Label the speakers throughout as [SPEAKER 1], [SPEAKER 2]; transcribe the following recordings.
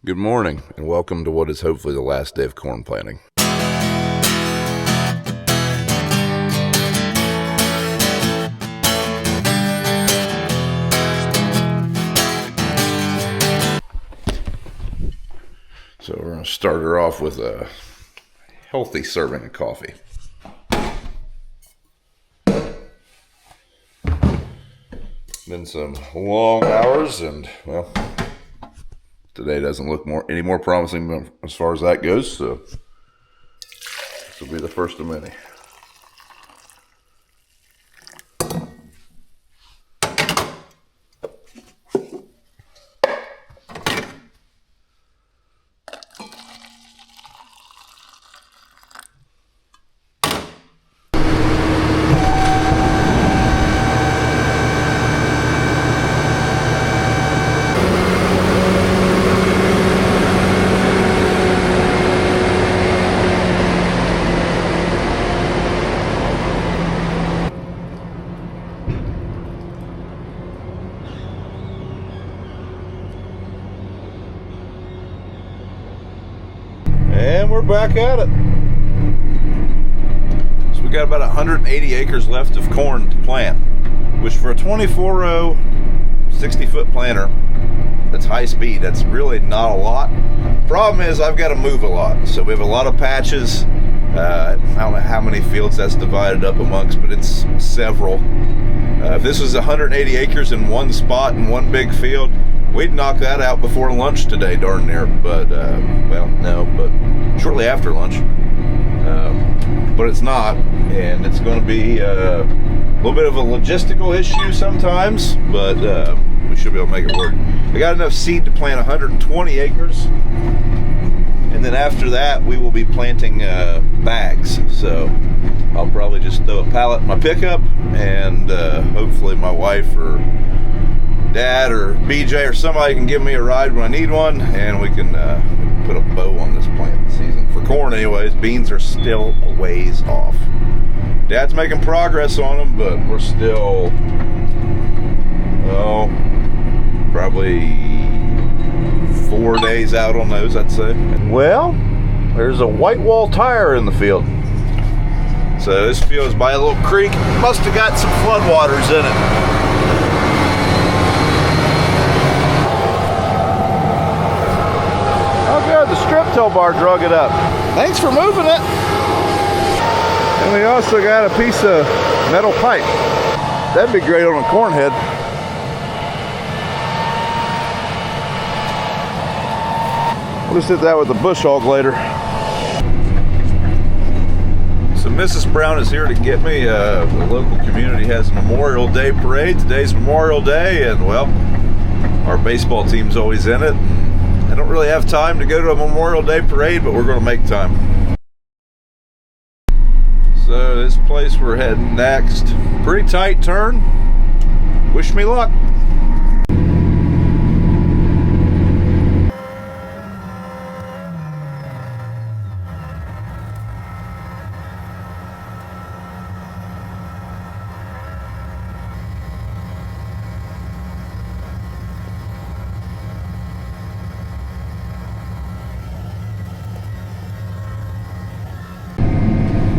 [SPEAKER 1] Good morning, and welcome to what is hopefully the last day of corn planting. So we're going to start her off with a healthy serving of coffee. Been some long hours, and well, today doesn't look any more promising as far as that goes, so this will be the first of many. And we're back at it. So we got about 180 acres left of corn to plant, which for a 24-row, 60-foot planter, that's high speed. That's really not a lot. Problem is I've got to move a lot. So we have a lot of patches. I don't know how many fields that's divided up amongst, but it's several. If this was 180 acres in one spot in one big field, we'd knock that out before lunch today, darn near. But, well, no, but shortly after lunch. But it's not, and it's going to be a little bit of a logistical issue sometimes, but we should be able to make it work. I got enough seed to plant 120 acres, and then after that, we will be planting bags. So I'll probably just throw a pallet in my pickup, and hopefully my wife or Dad or BJ or somebody can give me a ride when I need one, and we can put a bow on this planting season. For corn anyways, beans are still a ways off. Dad's making progress on them, but we're still, probably 4 days out on those, I'd say. Well, there's a white wall tire in the field. So this field is by a little creek. Must have got some floodwaters in it. The strip tow bar drug it up. Thanks for moving it. And we also got a piece of metal pipe. That'd be great on a corn head. We'll just hit that with a bush hog later. So Mrs. Brown is here to get me. The local community has a Memorial Day parade. Today's Memorial Day, and well, our baseball team's always in it. I don't really have time to go to a Memorial Day parade, but we're going to make time. So this place we're heading next, pretty tight turn. Wish me luck.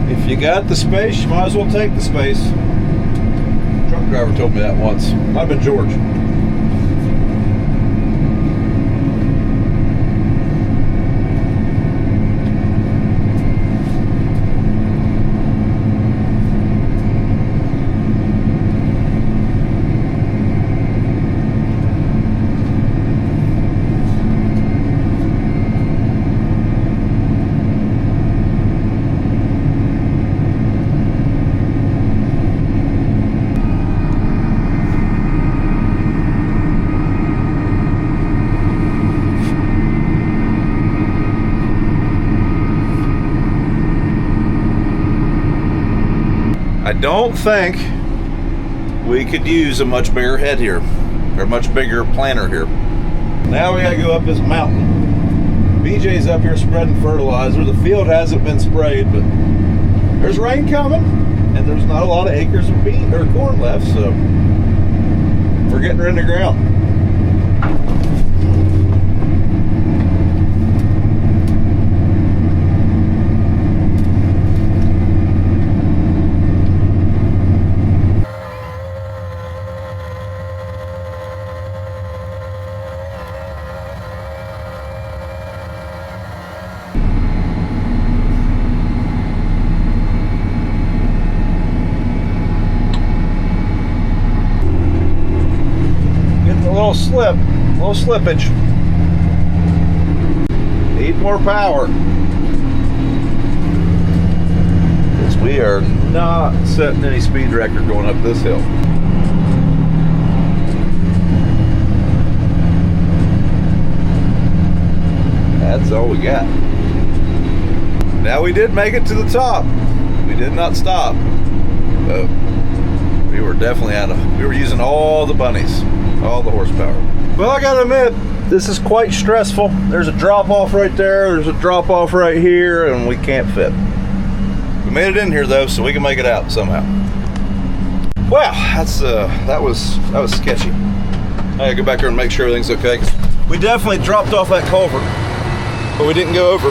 [SPEAKER 1] If you got the space, you might as well take the space. Truck driver told me that once. Might have been George. I don't think we could use a much bigger head here, or a much bigger planter here. Now we gotta go up this mountain. BJ's up here spreading fertilizer. The field hasn't been sprayed, but there's rain coming, and there's not a lot of acres of bean or corn left, so we're getting her in the ground. little slip, a little slippage. Need more power. Because we are not setting any speed record going up this hill. That's all we got. Now we did make it to the top. We did not stop. But we were definitely we were using all the bunnies, all the horsepower. Well, I gotta admit, this is quite stressful. There's a drop off right there, there's a drop off right here, and we can't fit. We made it in here though, so we can make it out somehow. Wow, that was sketchy. I gotta go back there and make sure everything's okay. We definitely dropped off that culvert, but we didn't go over.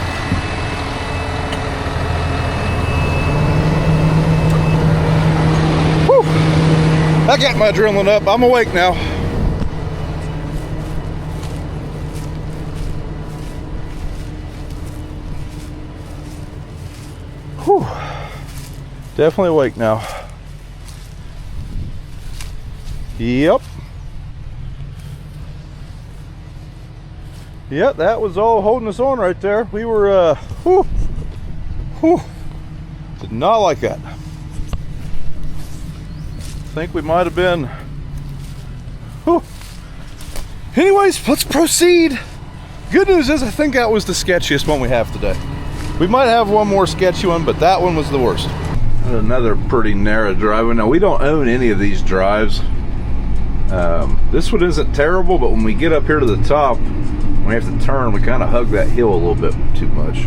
[SPEAKER 1] Whew. I got my adrenaline up. I'm awake now. Whew. Definitely awake now. Yep. Yep, that was all holding us on right there. We were, did not like that. I think we might have been, Anyways, let's proceed. Good news is I think that was the sketchiest one we have today. We might have one more sketchy one, but that one was the worst. Another pretty narrow drive. Now, we don't own any of these drives. This one isn't terrible, but when we get up here to the top, we have to turn, we kind of hug that hill a little bit too much.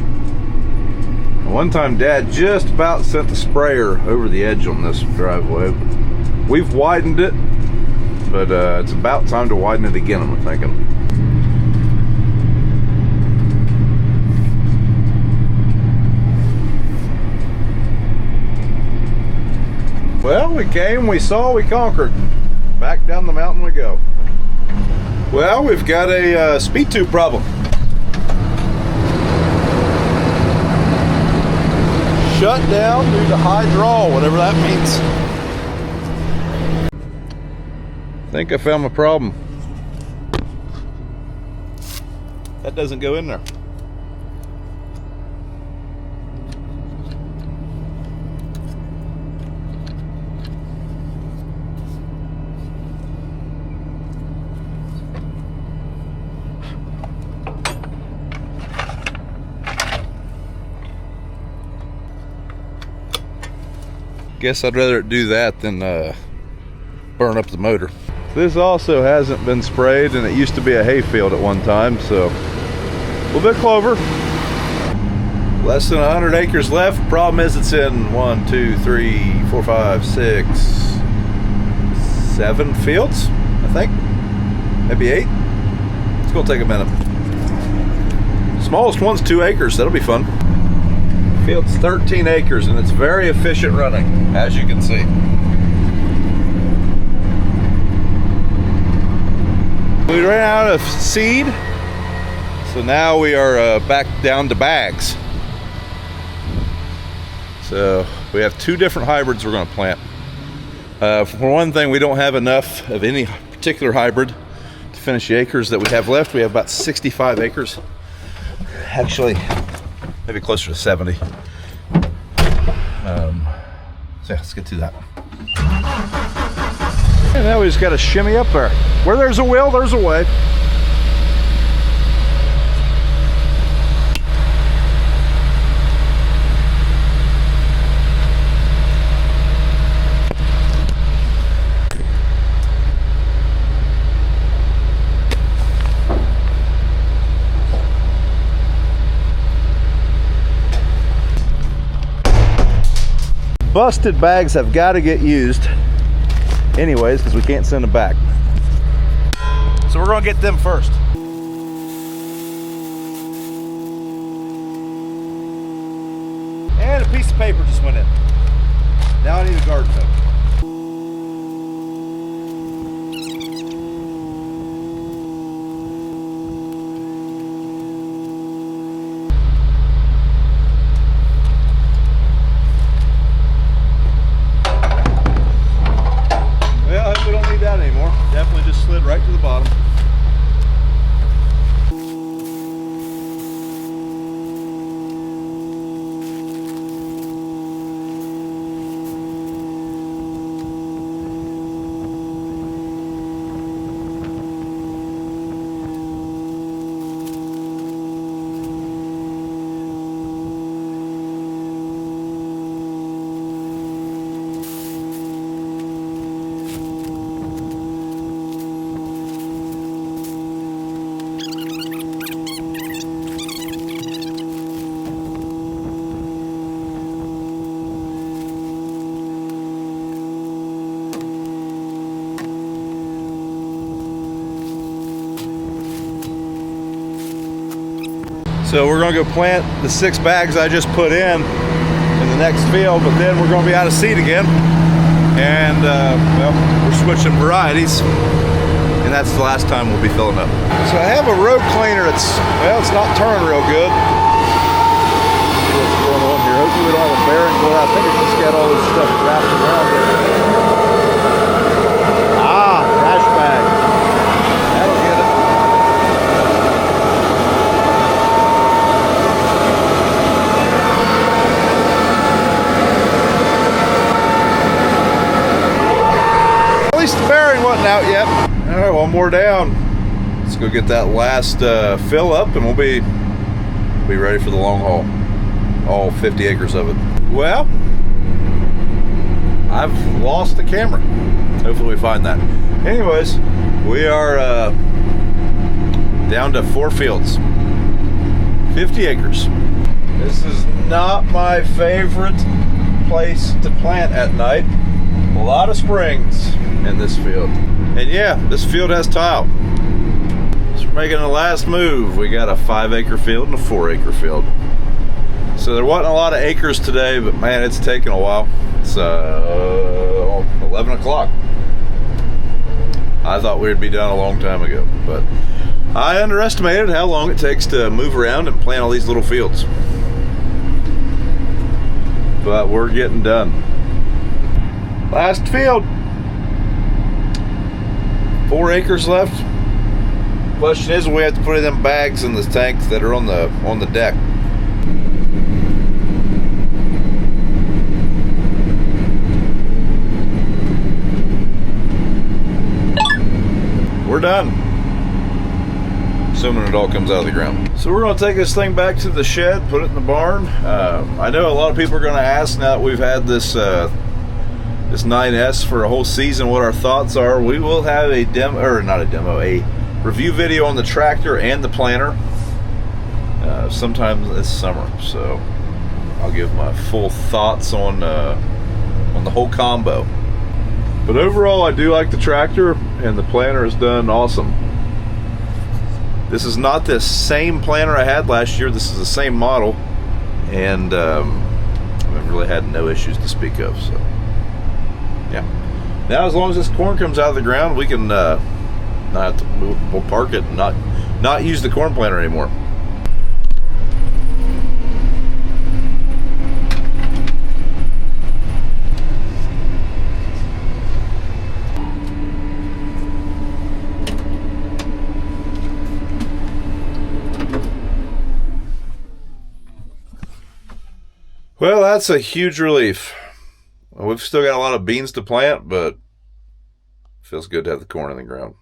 [SPEAKER 1] One time Dad just about sent the sprayer over the edge on this driveway. We've widened it, but it's about time to widen it again, I'm thinking. Well, we came, we saw, we conquered. Back down the mountain we go. Well, we've got a speed tube problem. Shut down due to high draw, whatever that means. I think I found my problem. That doesn't go in there. Guess I'd rather do that than burn up the motor. This also hasn't been sprayed, and it used to be a hayfield at one time, so a little bit clover. Less than 100 acres left. Problem is it's in 1, 2, 3, 4, 5, 6, 7 fields, I think. Maybe 8. It's gonna take a minute. Smallest one's 2 acres. That'll be fun. Field's 13 acres, and it's very efficient running, as you can see. We ran out of seed, so now we are back down to bags. So we have 2 different hybrids we're going to plant. For one thing, we don't have enough of any particular hybrid to finish the acres that we have left. We have about 65 acres. Actually, maybe closer to 70. So yeah, let's get to that. And now we just got to shimmy up there. Where there's a will, there's a way. Busted bags have got to get used anyways, because we can't send them back. So we're going to get them first. And a piece of paper just went in. Now I need a garden hose. Well, I hope we don't need that anymore. Definitely just slid right to the bottom. So we're gonna go plant the 6 bags I just put in the next field, but then we're gonna be out of seed again. And well, we're switching varieties, and that's the last time we'll be filling up. So I have a road cleaner. It's not turning real good. What's going on here? Hopefully we don't have a bearing going out. I think it's just got all this stuff wrapped around it. Trash bag. That'll get it. At least the bearing wasn't out yet. All right, one more down. Let's go get that last fill up, and we'll be ready for the long haul. All 50 acres of it. Well, I've lost the camera. Hopefully we find that. Anyways, we are down to 4 fields, 50 acres. This is not my favorite place to plant at night. A lot of springs in this field. And yeah, this field has tile. So we're making the last move. We got a 5-acre field and a 4-acre field. So there wasn't a lot of acres today, but man, it's taken a while. It's 11 o'clock. I thought we'd be done a long time ago, but I underestimated how long it takes to move around and plant all these little fields. But we're getting done. Last field. 4 acres left. Question is, we have to put in them bags in the tanks that are on the deck. We're done. Assuming it all comes out of the ground. So we're going to take this thing back to the shed, put it in the barn. I know a lot of people are going to ask, now that we've had this 9S for a whole season, what our thoughts are. We will have a review video on the tractor and the planter sometime this summer. So I'll give my full thoughts on the whole combo. But overall, I do like the tractor, and the planter has done awesome. This is not the same planter I had last year. This is the same model, and I've really had no issues to speak of. So yeah. Now, as long as this corn comes out of the ground, we can not have to we'll park it and not use the corn planter anymore. Well, that's a huge relief. We've still got a lot of beans to plant, but it feels good to have the corn in the ground.